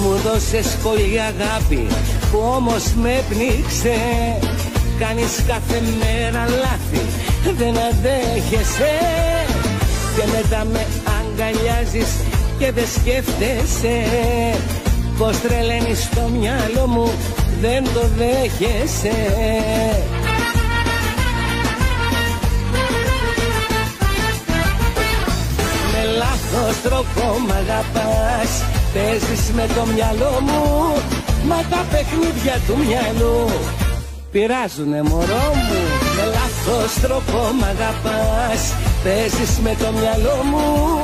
Μου δώσες πολύ αγάπη που όμως με πνίξε. Κάνεις κάθε μέρα λάθη, δεν αντέχεσαι. Και μετά με αγκαλιάζεις και δεν σκέφτεσαι. Πως τρελαίνεις το μυαλό μου, δεν το δέχεσαι. Με λάθος τρόπο μ' αγαπάς, παίζεις με το μυαλό μου. Μα τα παιχνίδια του μυαλού πειράζουνε μωρό μου. Με λάθος τρόπο μ' αγαπάς, παίζεις με το μυαλό μου.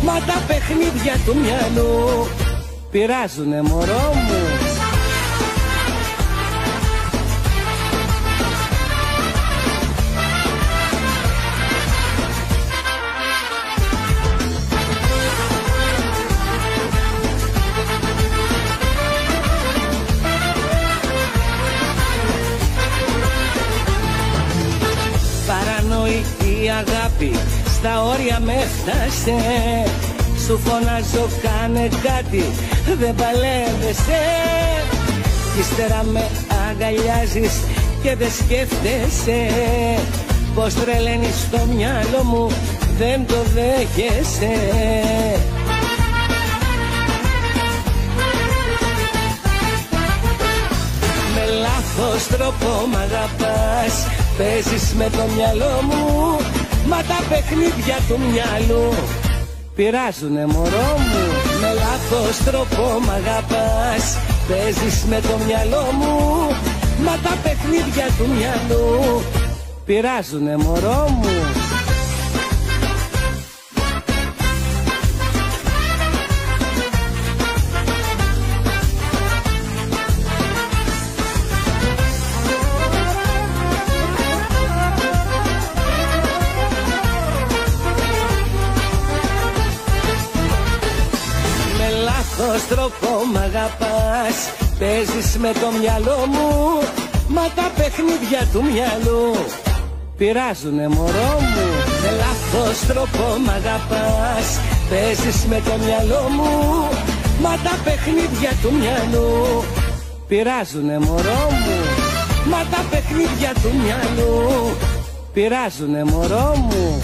Μα τα παιχνίδια του μυαλού πειράζουνε μωρό μου. Παρανοϊκή αγάπη στα όρια με έφτασε. Σου φωνάζω κάνε κάτι, δεν παλεύεσαι. Ύστερα με αγκαλιάζεις και δεν σκέφτεσαι. Πως τρελαίνεις το μυαλό μου, δεν το δέχεσαι. Με λάθος τρόπο μ' αγαπάς, παίζεις με το μυαλό μου. Μα τα παιχνίδια του μυαλού πειράζουνε μωρό μου. Με λάθος τρόπο μ' αγαπάς, παίζεις με το μυαλό μου. Μα τα παιχνίδια του μυαλού πειράζουνε μωρό μου. Λάθος τρόπο μ' αγαπάς, παίζεις με το μυαλό μου. Μα τα παιχνίδια του μυαλού πειράζουνε μωρό μου. Με λάθος τρόπο μ' αγαπάς, παίζεις με το μυαλό μου. Μα τα παιχνίδια του μυαλού πειράζουνε μωρό μου. Μα τα παιχνίδια του μυαλού πειράζουνε μωρό μου.